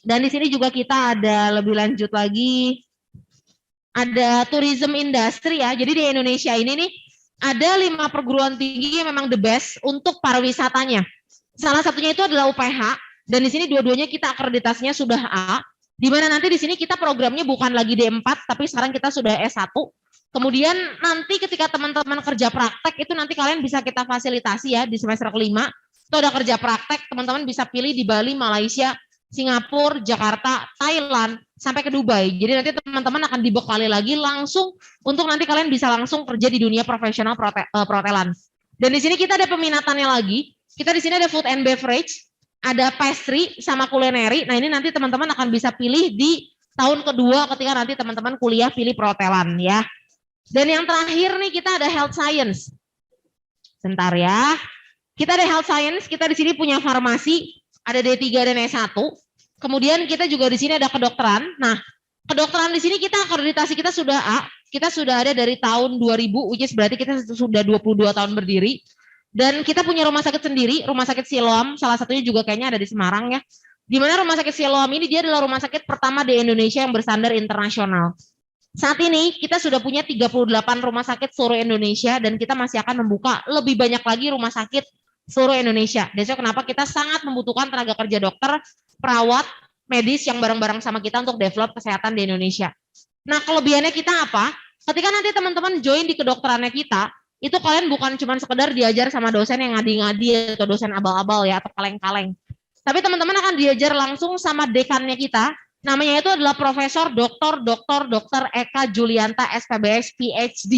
Speaker 1: dan di sini juga kita ada lebih lanjut lagi, ada tourism industry ya. Jadi di Indonesia ini nih ada 5 perguruan tinggi yang memang the best untuk pariwisatanya. Salah satunya itu adalah UPH, dan di sini dua-duanya kita akreditasinya sudah A, di mana nanti di sini kita programnya bukan lagi D4, tapi sekarang kita sudah S1. Kemudian nanti ketika teman-teman kerja praktek itu nanti kalian bisa kita fasilitasi ya di semester kelima. Itu ada kerja praktek, teman-teman bisa pilih di Bali, Malaysia, Singapura, Jakarta, Thailand, sampai ke Dubai. Jadi nanti teman-teman akan dibekali lagi langsung untuk nanti kalian bisa langsung kerja di dunia profesional perhotelan. Dan di sini kita ada peminatannya lagi. Kita di sini ada food and beverage, ada pastry sama kulineri. Nah ini nanti teman-teman akan bisa pilih di tahun kedua ketika nanti teman-teman kuliah pilih perhotelan ya. Dan yang terakhir nih kita ada health science. Bentar ya. Kita ada health science, kita di sini punya farmasi, ada D3 dan S1. Kemudian kita juga di sini ada kedokteran. Nah, kedokteran di sini kita akreditasi kita sudah A, kita sudah ada dari tahun 2000, which is berarti kita sudah 22 tahun berdiri. Dan kita punya rumah sakit sendiri, Rumah Sakit Siloam, salah satunya juga kayaknya ada di Semarang ya. Di mana Rumah Sakit Siloam ini dia adalah rumah sakit pertama di Indonesia yang berstandar internasional. Saat ini kita sudah punya 38 rumah sakit seluruh Indonesia, dan kita masih akan membuka lebih banyak lagi rumah sakit seluruh Indonesia. Jadi kenapa kita sangat membutuhkan tenaga kerja dokter, perawat, medis yang bareng-bareng sama kita untuk develop kesehatan di Indonesia. Nah, kelebihannya kita apa? Ketika nanti teman-teman join di kedokterannya kita, itu kalian bukan cuma sekedar diajar sama dosen yang ngadi-ngadi atau dosen abal-abal ya atau kaleng-kaleng. Tapi teman-teman akan diajar langsung sama dekannya kita. Namanya itu adalah Profesor Dr. Eka Julianta SPBS PhD.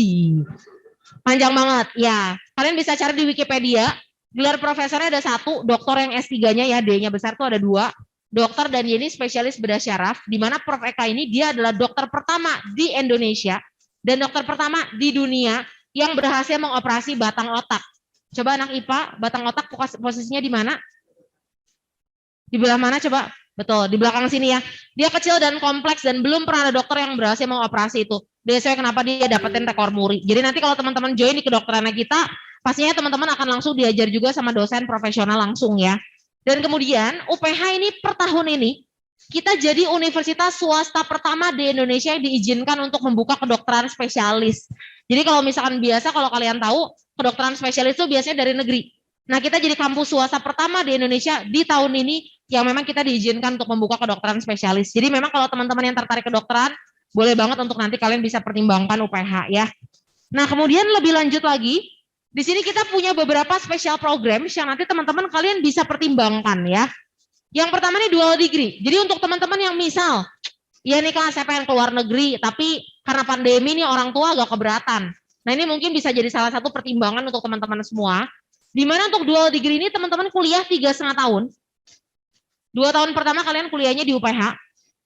Speaker 1: Panjang banget ya. Kalian bisa cari di Wikipedia. Gelar profesornya ada 1, doktor yang S3-nya ya, D-nya besar tuh ada 2. Dokter dan ini spesialis bedah syaraf, di mana Prof Eka ini dia adalah dokter pertama di Indonesia dan dokter pertama di dunia yang berhasil mengoperasi batang otak. Coba anak IPA, batang otak posisinya di mana? Di belah mana coba? Betul, di belakang sini ya. Dia kecil dan kompleks dan belum pernah ada dokter yang berhasil mengoperasi itu. Biasanya kenapa dia dapetin rekor muri. Jadi nanti kalau teman-teman join di kedokterannya kita, pastinya teman-teman akan langsung diajar juga sama dosen profesional langsung ya. Dan kemudian UPH ini per tahun ini, kita jadi universitas swasta pertama di Indonesia yang diizinkan untuk membuka kedokteran spesialis. Jadi kalau misalkan biasa, kalau kalian tahu, kedokteran spesialis itu biasanya dari negeri. Nah, kita jadi kampus swasta pertama di Indonesia di tahun ini yang memang kita diizinkan untuk membuka kedokteran spesialis. Jadi memang kalau teman-teman yang tertarik kedokteran, boleh banget untuk nanti kalian bisa pertimbangkan UPH ya. Nah, kemudian lebih lanjut lagi, di sini kita punya beberapa special program yang nanti teman-teman kalian bisa pertimbangkan ya. Yang pertama nih dual degree. Jadi untuk teman-teman yang misal, ya nih Kak, saya pengen keluar negeri, tapi karena pandemi nih orang tua agak keberatan. Nah, ini mungkin bisa jadi salah satu pertimbangan untuk teman-teman semua. Di mana untuk dual degree ini teman-teman kuliah 3,5 tahun. 2 tahun pertama kalian kuliahnya di UPH.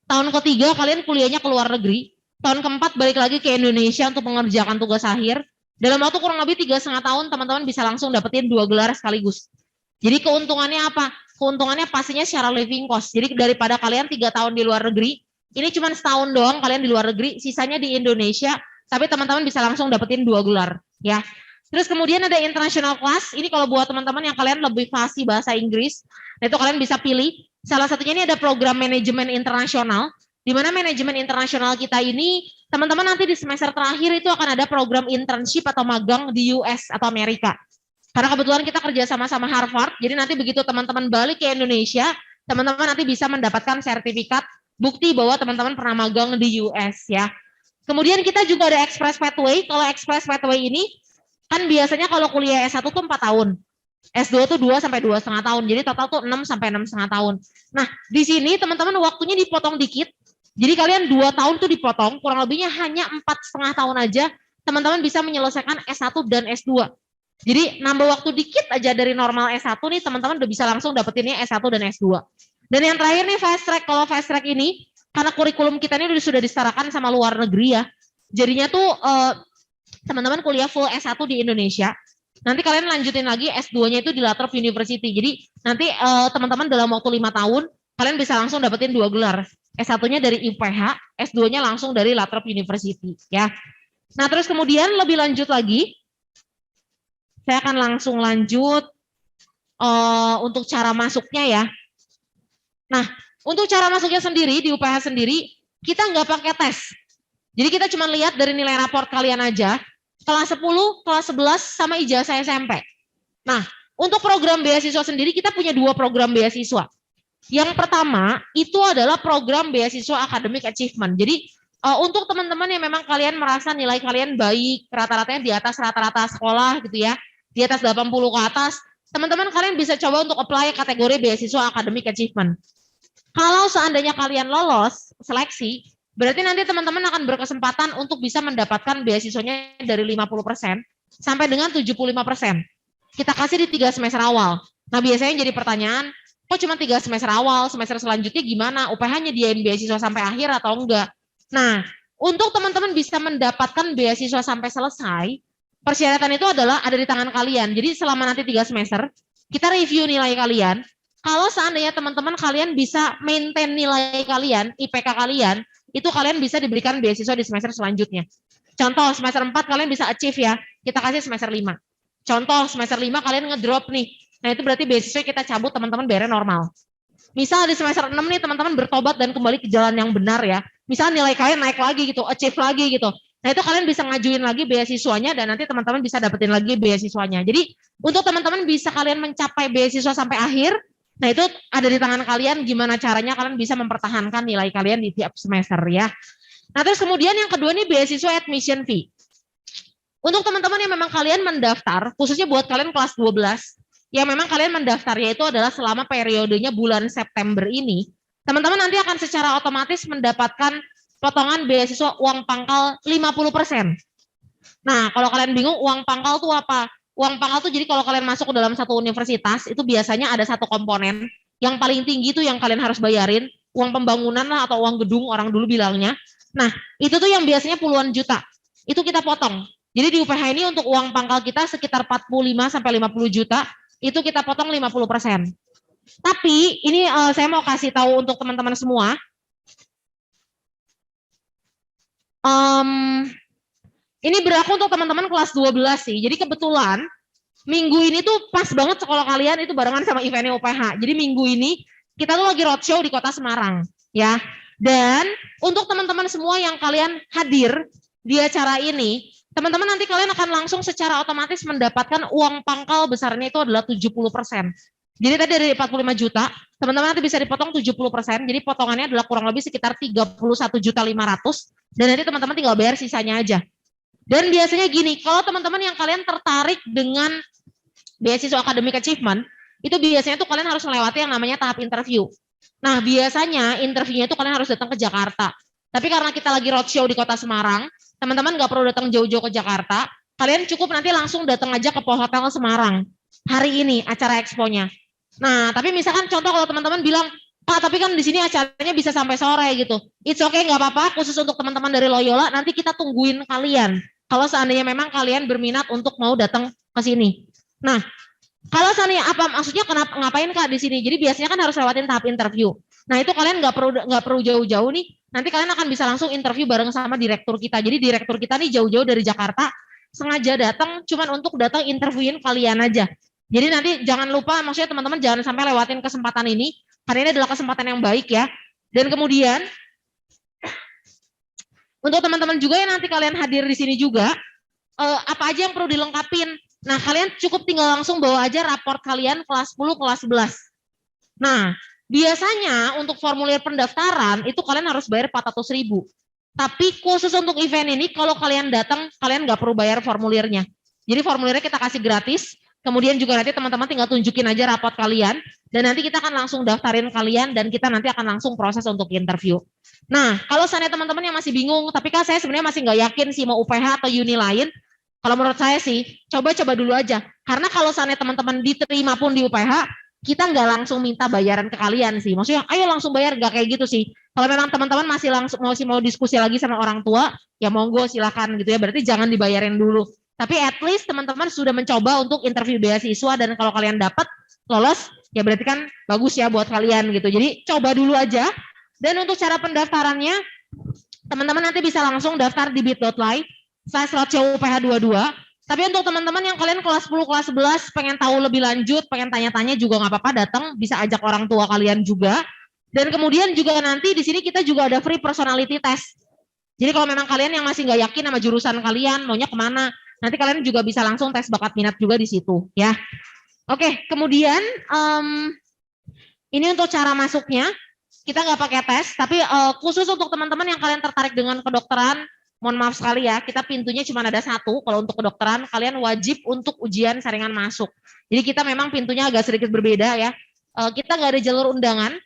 Speaker 1: Tahun ketiga kalian kuliahnya ke luar negeri. Tahun keempat balik lagi ke Indonesia untuk mengerjakan tugas akhir. Dalam waktu kurang lebih 3,5 tahun teman-teman bisa langsung dapetin 2 gelar sekaligus. Jadi keuntungannya apa? Keuntungannya pastinya secara living cost. Jadi daripada kalian 3 tahun di luar negeri, ini cuma setahun doang kalian di luar negeri, sisanya di Indonesia, tapi teman-teman bisa langsung dapetin 2 gelar ya. Terus kemudian ada international class, ini kalau buat teman-teman yang kalian lebih fasih bahasa Inggris, nah itu kalian bisa pilih. Salah satunya ini ada program manajemen internasional, di mana manajemen internasional kita ini, teman-teman nanti di semester terakhir itu akan ada program internship atau magang di US atau Amerika. Karena kebetulan kita kerja sama-sama Harvard, jadi nanti begitu teman-teman balik ke Indonesia, teman-teman nanti bisa mendapatkan sertifikat bukti bahwa teman-teman pernah magang di US ya. Kemudian kita juga ada Express Pathway. Kalau Express Pathway ini, kan biasanya kalau kuliah S1 tuh 4 tahun. S2 tuh 2 sampai 2,5 tahun. Jadi total tuh 6 sampai 6,5 tahun. Nah, di sini teman-teman waktunya dipotong dikit. Jadi kalian 2 tahun tuh dipotong, kurang lebihnya hanya 4,5 tahun aja teman-teman bisa menyelesaikan S1 dan S2. Jadi nambah waktu dikit aja dari normal S1 nih teman-teman udah bisa langsung dapetinnya S1 dan S2. Dan yang terakhir nih fast track. Kalau fast track ini karena kurikulum kita ini sudah disetarakan sama luar negeri ya. Jadinya tuh teman-teman kuliah full S1 di Indonesia. Nanti kalian lanjutin lagi S2-nya itu di Lathrop University. Jadi nanti teman-teman dalam waktu 5 tahun kalian bisa langsung dapetin 2 gelar. S1-nya dari UPH, S2-nya langsung dari Lathrop University ya. Nah, terus kemudian lebih lanjut lagi saya akan langsung lanjut untuk cara masuknya ya. Nah, untuk cara masuknya sendiri di UPH sendiri kita nggak pakai tes. Jadi kita cuma lihat dari nilai raport kalian aja. Kelas 10, kelas 11 sama ijazah SMP. Nah, untuk program beasiswa sendiri kita punya 2 program beasiswa. Yang pertama itu adalah program beasiswa academic achievement. Jadi untuk teman-teman yang memang kalian merasa nilai kalian baik, rata-ratanya di atas rata-rata sekolah gitu ya, di atas 80 ke atas, teman-teman kalian bisa coba untuk apply kategori beasiswa academic achievement. Kalau seandainya kalian lolos seleksi, berarti nanti teman-teman akan berkesempatan untuk bisa mendapatkan beasiswanya dari 50% sampai dengan 75%. Kita kasih di 3 semester awal. Nah, biasanya jadi pertanyaan, kok cuma 3 semester awal, semester selanjutnya gimana? UPH nyediain beasiswa sampai akhir atau enggak? Nah, untuk teman-teman bisa mendapatkan beasiswa sampai selesai, persyaratan itu adalah ada di tangan kalian. Jadi selama nanti 3 semester, kita review nilai kalian. Kalau seandainya teman-teman kalian bisa maintain nilai kalian, IPK kalian, itu kalian bisa diberikan beasiswa di semester selanjutnya. Contoh, semester 4 kalian bisa achieve ya, kita kasih semester 5. Contoh, semester 5 kalian ngedrop nih, nah itu berarti beasiswa kita cabut teman-teman bayarnya normal. Misal di semester 6 nih teman-teman bertobat dan kembali ke jalan yang benar ya. Misal nilai kalian naik lagi gitu, achieve lagi gitu. Nah itu kalian bisa ngajuin lagi beasiswanya dan nanti teman-teman bisa dapetin lagi beasiswanya. Jadi untuk teman-teman bisa kalian mencapai beasiswa sampai akhir, nah itu ada di tangan kalian gimana caranya kalian bisa mempertahankan nilai kalian di tiap semester ya. Nah terus kemudian yang kedua nih beasiswa admission fee. Untuk teman-teman yang memang kalian mendaftar, khususnya buat kalian kelas 12, yang memang kalian mendaftarnya itu adalah selama periodenya bulan September ini, teman-teman nanti akan secara otomatis mendapatkan potongan beasiswa uang pangkal 50%. Nah kalau kalian bingung uang pangkal itu apa? Uang pangkal tuh jadi kalau kalian masuk ke dalam satu universitas itu biasanya ada satu komponen yang paling tinggi tuh yang kalian harus bayarin, uang pembangunan lah atau uang gedung orang dulu bilangnya. Nah itu tuh yang biasanya puluhan juta, itu kita potong. Jadi di UPH ini untuk uang pangkal kita sekitar 45 sampai 50 juta, itu kita potong 50%. Tapi ini saya mau kasih tahu untuk teman-teman semua. Ini berlaku untuk teman-teman kelas 12 sih. Jadi kebetulan minggu ini tuh pas banget sekolah kalian itu barengan sama eventnya UPH. Jadi minggu ini kita tuh lagi roadshow di kota Semarang ya. Dan untuk teman-teman semua yang kalian hadir di acara ini, teman-teman nanti kalian akan langsung secara otomatis mendapatkan uang pangkal besarnya itu adalah 70%. Jadi tadi dari 45 juta, teman-teman nanti bisa dipotong 70%. Jadi potongannya adalah kurang lebih sekitar 31.500.000 dan nanti teman-teman tinggal bayar sisanya aja. Dan biasanya gini, kalau teman-teman yang kalian tertarik dengan beasiswa academic achievement, itu biasanya tuh kalian harus melewati yang namanya tahap interview. Nah, biasanya interviewnya itu kalian harus datang ke Jakarta. Tapi karena kita lagi roadshow di kota Semarang, teman-teman nggak perlu datang jauh-jauh ke Jakarta, kalian cukup nanti langsung datang aja ke Hotel Semarang hari ini acara expo-nya. Nah, tapi misalkan contoh kalau teman-teman bilang, Pak, tapi kan di sini acaranya bisa sampai sore gitu. It's okay, nggak apa-apa, khusus untuk teman-teman dari Loyola, nanti kita tungguin kalian. Kalau seandainya memang kalian berminat untuk mau datang ke sini. Nah, kalau seandainya apa maksudnya kenapa ngapain Kak di sini? Jadi biasanya kan harus lewatin tahap interview. Nah, itu kalian nggak perlu jauh-jauh nih. Nanti kalian akan bisa langsung interview bareng sama direktur kita. Jadi direktur kita nih jauh-jauh dari Jakarta sengaja datang cuman untuk datang interviewin kalian aja. Jadi nanti jangan lupa, maksudnya teman-teman jangan sampai lewatin kesempatan ini, karena ini adalah kesempatan yang baik ya. Dan kemudian untuk teman-teman juga yang nanti kalian hadir di sini juga, apa aja yang perlu dilengkapin. Nah, kalian cukup tinggal langsung bawa aja raport kalian kelas 10, kelas 11. Nah, biasanya untuk formulir pendaftaran itu kalian harus bayar 400.000. Tapi khusus untuk event ini, kalau kalian datang, kalian nggak perlu bayar formulirnya. Jadi formulirnya kita kasih gratis. Kemudian juga nanti teman-teman tinggal tunjukin aja rapot kalian, dan nanti kita akan langsung daftarin kalian, dan kita nanti akan langsung proses untuk interview. Nah, kalau seandainya teman-teman yang masih bingung, tapi kan saya sebenarnya masih nggak yakin sih mau UPH atau uni lain, kalau menurut saya sih, coba-coba dulu aja. Karena kalau seandainya teman-teman diterima pun di UPH, kita nggak langsung minta bayaran ke kalian sih. Maksudnya, ayo langsung bayar, nggak kayak gitu sih. Kalau memang teman-teman masih mau diskusi lagi sama orang tua, ya monggo silakan gitu ya. Berarti jangan dibayarin dulu. Tapi at least teman-teman sudah mencoba untuk interview beasiswa, dan kalau kalian dapat lolos, ya berarti kan bagus ya buat kalian gitu. Jadi coba dulu aja. Dan untuk cara pendaftarannya, teman-teman nanti bisa langsung daftar di bit.ly/UPH22. Tapi untuk teman-teman yang kalian kelas 10, kelas 11 pengen tahu lebih lanjut, pengen tanya-tanya juga nggak apa-apa, datang, bisa ajak orang tua kalian juga. Dan kemudian juga nanti di sini kita juga ada free personality test. Jadi kalau memang kalian yang masih nggak yakin sama jurusan kalian, maunya kemana, nanti kalian juga bisa langsung tes bakat minat juga di situ ya. Oke, kemudian ini untuk cara masuknya, kita nggak pakai tes, tapi khusus untuk teman-teman yang kalian tertarik dengan kedokteran, mohon maaf sekali ya, kita pintunya cuma ada satu. Kalau untuk kedokteran, kalian wajib untuk ujian saringan masuk. Jadi kita memang pintunya agak sedikit berbeda ya. Kita nggak ada jalur undangan,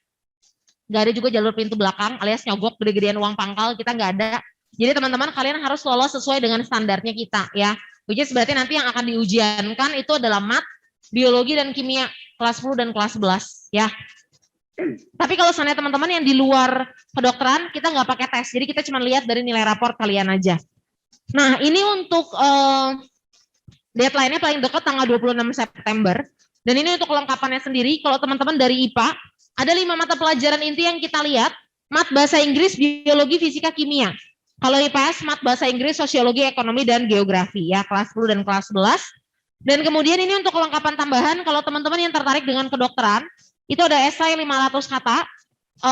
Speaker 1: nggak ada juga jalur pintu belakang, alias nyogok gede-gedean uang pangkal, kita nggak ada. Jadi teman-teman kalian harus lolos sesuai dengan standarnya kita ya. Which is berarti nanti yang akan diujiankan itu adalah mat, biologi, dan kimia kelas 10 dan kelas 11 ya. Tapi kalau seandainya teman-teman yang di luar kedokteran, kita nggak pakai tes. Jadi kita cuma lihat dari nilai raport kalian aja. Nah, ini untuk deadline-nya paling dekat tanggal 26 September. Dan ini untuk kelengkapannya sendiri. Kalau teman-teman dari IPA, ada 5 mata pelajaran inti yang kita lihat. Mat, bahasa Inggris, biologi, fisika, kimia. Kalau IPS, mat, bahasa Inggris, sosiologi, ekonomi, dan geografi ya, kelas 10 dan kelas 11. Dan kemudian ini untuk kelengkapan tambahan, kalau teman-teman yang tertarik dengan kedokteran, itu ada esai 500 kata,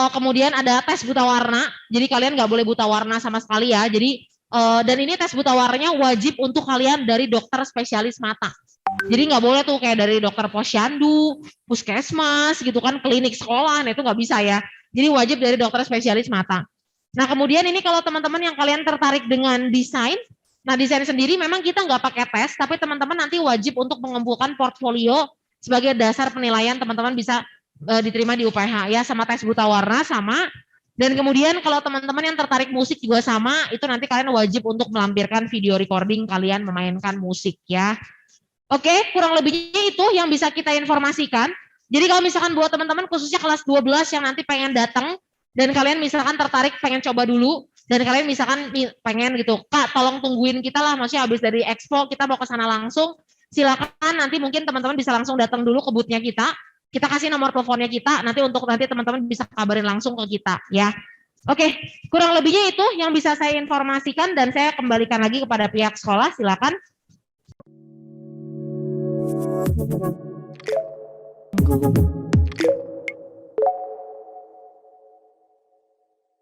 Speaker 1: kemudian ada tes buta warna, jadi kalian nggak boleh buta warna sama sekali ya. Jadi dan ini tes buta warnanya wajib untuk kalian dari dokter spesialis mata. Jadi nggak boleh tuh kayak dari dokter posyandu, puskesmas gitu kan, klinik sekolah, nah itu nggak bisa ya. Jadi wajib dari dokter spesialis mata. Nah kemudian ini kalau teman-teman yang kalian tertarik dengan desain, nah desain sendiri memang kita nggak pakai tes, tapi teman-teman nanti wajib untuk mengumpulkan portfolio sebagai dasar penilaian teman-teman bisa diterima di UPH ya, sama tes buta warna sama. Dan kemudian kalau teman-teman yang tertarik musik juga sama, itu nanti kalian wajib untuk melampirkan video recording kalian memainkan musik ya. Oke, kurang lebihnya itu yang bisa kita informasikan. Jadi kalau misalkan buat teman-teman khususnya kelas 12 yang nanti pengen datang dan kalian misalkan tertarik pengen coba dulu, dan kalian misalkan pengen gitu, Kak tolong tungguin kita lah, maksudnya habis dari expo kita mau ke sana langsung, silakan nanti mungkin teman-teman bisa langsung datang dulu ke booth-nya kita kasih nomor teleponnya kita, nanti untuk nanti teman-teman bisa kabarin langsung ke kita ya. Oke, kurang lebihnya itu yang bisa saya informasikan, dan saya kembalikan lagi kepada pihak sekolah, silakan. Thank you.